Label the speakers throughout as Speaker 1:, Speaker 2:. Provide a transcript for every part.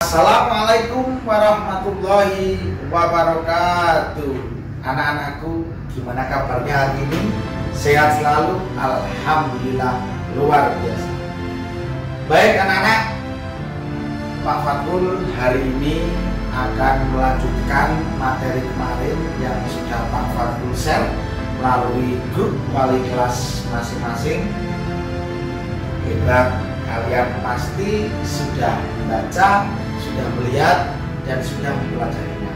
Speaker 1: Assalamualaikum warahmatullahi wabarakatuh. Anak-anakku, gimana kabarnya hari ini? Sehat selalu? Alhamdulillah, luar biasa. Baik anak-anak, Pak Fatul hari ini akan melanjutkan materi kemarin yang sudah Pak Fatul share melalui grup wali kelas masing-masing. Hebat, kalian pasti sudah membaca, sudah melihat, dan sudah mempelajarinya.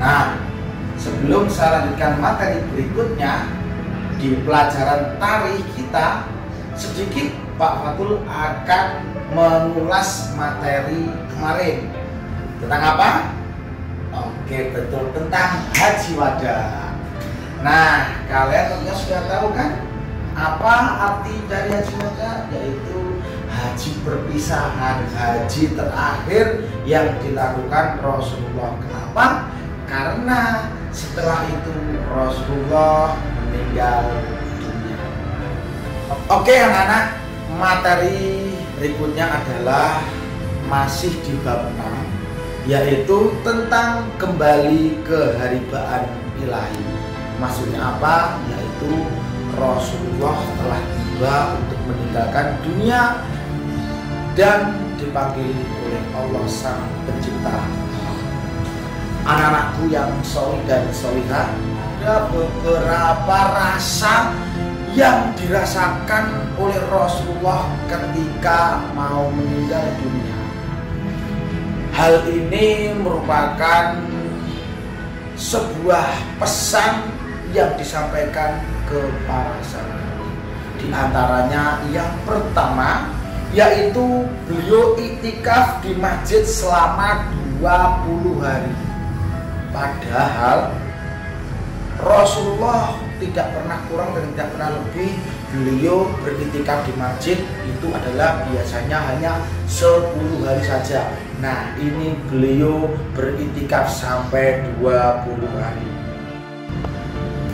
Speaker 1: Nah, sebelum saya lanjutkan materi berikutnya di pelajaran tarikh kita, sedikit Pak Fatul akan mengulas materi kemarin. Tentang apa? Oke, betul, tentang haji wada. Nah, kalian tentunya sudah tahu kan apa arti dari haji wada? Yaitu haji perpisahan, haji terakhir yang dilakukan Rasulullah. Kenapa? Karena setelah itu Rasulullah meninggal dunia. Oke anak-anak, materi berikutnya adalah masih di bab 6, yaitu tentang kembali ke haribaan ilahi. Maksudnya apa? Yaitu Rasulullah telah tiba untuk meninggalkan dunia dan dipanggil oleh Allah Sang Pencipta. Anak-anakku yang solih dan solihah, ada beberapa rasa yang dirasakan oleh Rasulullah ketika mau meninggal dunia. Hal ini merupakan sebuah pesan yang disampaikan ke para sahabat. Di antaranya yang pertama, yaitu beliau iktikaf di masjid selama 20 hari. Padahal Rasulullah tidak pernah kurang dan tidak pernah lebih. Beliau beriktikaf di masjid itu adalah biasanya hanya 10 hari saja. Nah, ini beliau beriktikaf sampai 20 hari.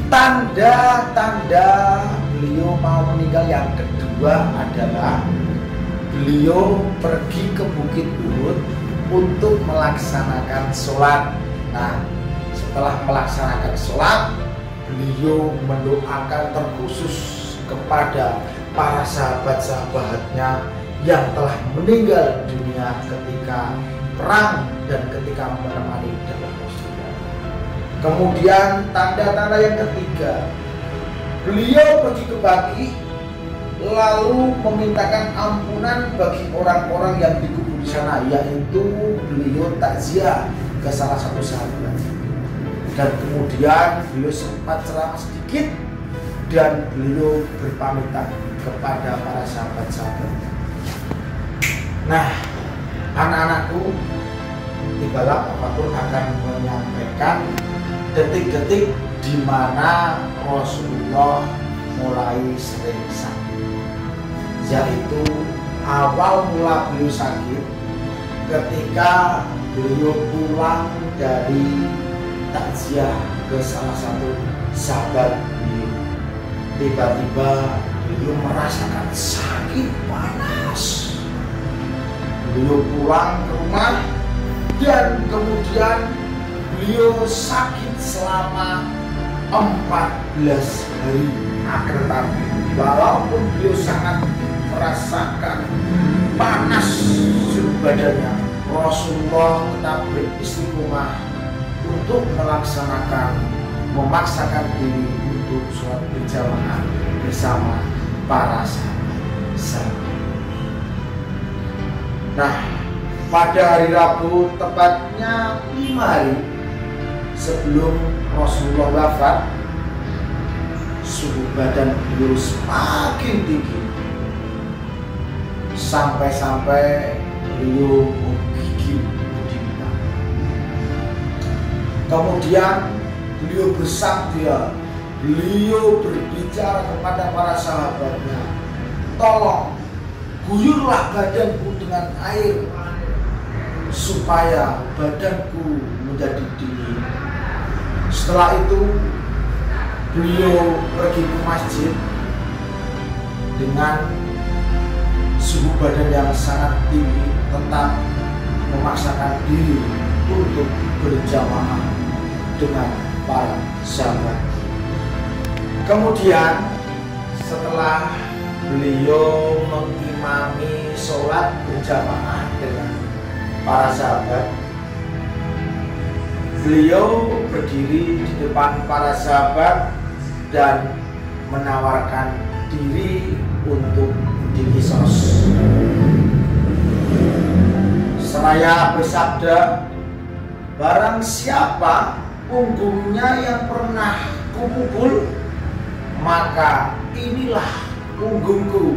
Speaker 1: Tanda-tanda beliau mau meninggal yang kedua adalah beliau pergi ke Bukit Uhud untuk melaksanakan sholat. Nah, setelah melaksanakan sholat, beliau mendoakan terkhusus kepada para sahabat-sahabatnya yang telah meninggal dunia ketika perang dan ketika menemani dakwah Rasulullah. Kemudian tanda-tanda yang ketiga, beliau pergi ke Baqi lalu memintakan ampunan bagi orang-orang yang dikubur di sana, yaitu beliau takziah ke salah satu sahabat. Dan kemudian beliau sempat ceramah sedikit dan beliau berpamitan kepada para sahabat-sahabatnya. Nah, anak-anakku, tibalah Pak Fatul akan menyampaikan detik-detik di mana Rasulullah mulai sering sakit, yaitu awal mula beliau sakit ketika beliau pulang dari takziah ke salah satu sahabat beliau. Tiba-tiba beliau merasakan sakit panas. Beliau pulang ke rumah dan kemudian beliau sakit selama 14 hari. Akan tetapi walaupun beliau sangat merasakan panas seluruh badannya, Rasulullah tetap beristiqomah untuk memaksakan diri untuk sholat berjamaah bersama para sahabat. Nah, pada hari Rabu, tepatnya 5 hari sebelum Rasulullah wafat, suhu badan beliau semakin tinggi sampai beliau menggigil berdiri. Kemudian beliau bersabda, beliau berbicara kepada para sahabatnya, tolong guyurlah badanku dengan air supaya badanku menjadi dingin. Setelah itu beliau pergi ke masjid dengan suhu badan yang sangat tinggi, tetap memaksakan diri untuk berjamaah dengan para sahabat. Kemudian setelah beliau mengimami sholat berjamaah dengan para sahabat, beliau berdiri di depan para sahabat dan menawarkan diri untuk dikisos. Seraya bersabda, barang siapa punggungnya yang pernah kupukul, maka inilah punggungku.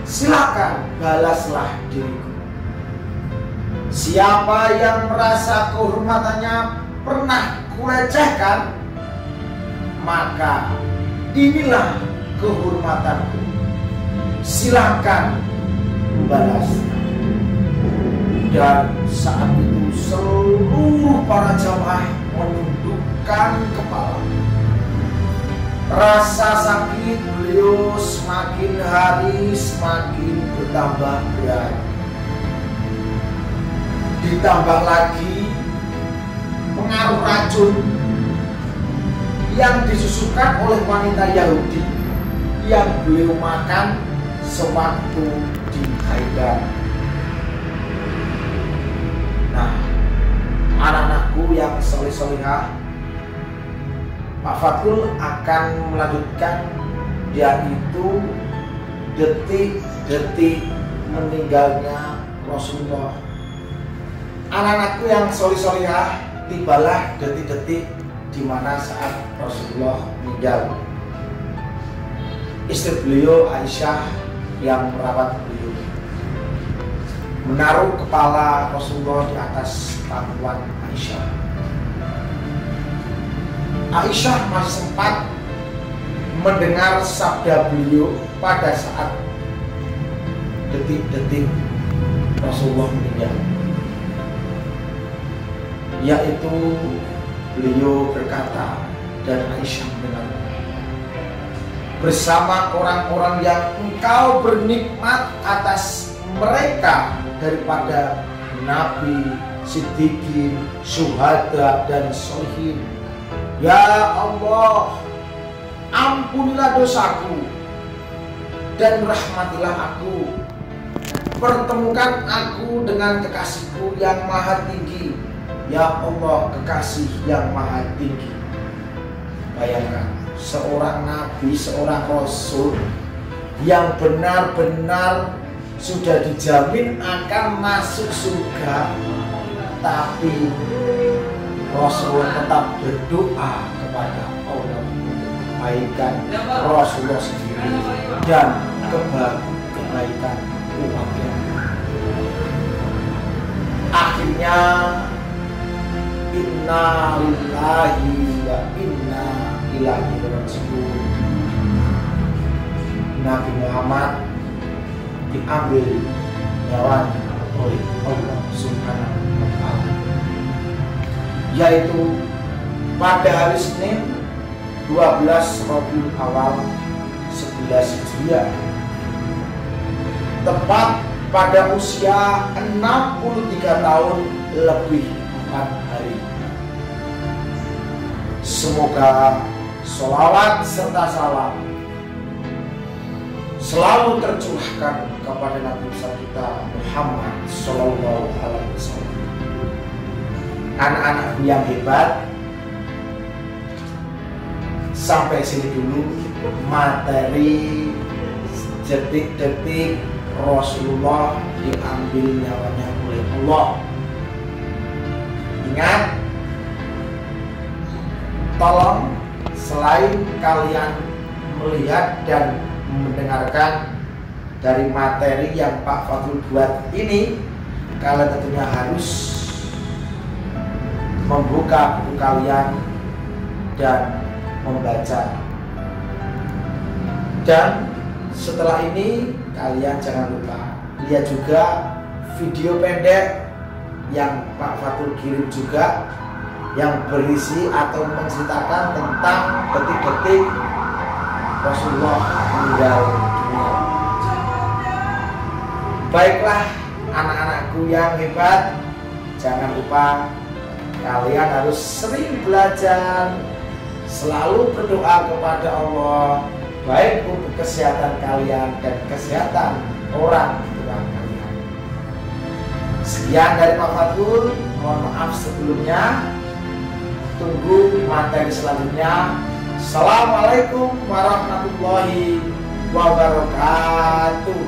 Speaker 1: Silakan balaslah diriku. Siapa yang merasa kehormatannya pernah kulecehkan, maka inilah kehormatanku. Silakan membalas. Dan saat itu seluruh para jamaah menundukkan kepala. Rasa sakit beliau semakin hari semakin bertambah berat. Ditambah lagi pengaruh racun yang disusukan oleh wanita Yahudi yang beliau makan sewaktu di Haidar. Nah, anak-anakku yang soleh-solehah, Pak Fatul akan melanjutkan, yaitu detik-detik meninggalnya Rasulullah. Anak-anakku yang soleh-solehah, tibalah detik-detik di mana saat Rasulullah meninggal. Istri beliau Aisyah yang merawat beliau menaruh kepala Rasulullah di atas pangkuan Aisyah. Aisyah masih sempat mendengar sabda beliau pada saat detik-detik Rasulullah meninggal, yaitu beliau berkata, dan Aisyah mendengar, bersama orang-orang yang engkau bernikmat atas mereka daripada Nabi, Siddiqin, Syuhada, dan Sholihin. Ya Allah, ampunilah dosaku dan rahmatilah aku. Pertemukan aku dengan kekasihku yang maha tinggi. Ya Allah, kekasih yang maha tinggi. Bayangkan, seorang nabi, seorang rasul yang benar-benar sudah dijamin akan masuk surga, tapi Rasulullah tetap berdoa kepada Allah untuk kebaikan Rasulullah sendiri dan kebaikan umatnya. Akhirnya inna lillahi wa inna ilaihi raji'un. Nabi Muhammad diambil nyawanya oleh Allah Subhanahu wa ta'ala, yaitu pada hari Senin 12 Rabiul Awal 11 Hijriah, tepat pada usia 63 tahun lebih 4 hari. Semoga sholawat serta salam selalu tercurahkan kepada Nabi besar kita Muhammad Sallallahu Alaihi Wasallam. Anak-anakku yang hebat, sampai sini dulu materi detik-detik Rasulullah diambil nyawanya oleh Allah. Ingat, tolong selain kalian melihat dan mendengarkan dari materi yang Pak Fatul buat ini, kalian tentunya harus membuka buku kalian dan membaca. Dan setelah ini kalian jangan lupa lihat juga video pendek yang Pak Fatul kirim juga, yang berisi atau menceritakan tentang detik-detik Rasulullah meninggal dunia. Baiklah anak-anakku anak-anakku yang hebat, jangan lupa kalian harus sering belajar, selalu berdoa kepada Allah, baik untuk kesehatan kalian dan kesehatan orang tua kalian. Sekian dari Pak Fathul, mohon maaf sebelumnya. Tunggu materi selanjutnya. Assalamualaikum warahmatullahi wabarakatuh.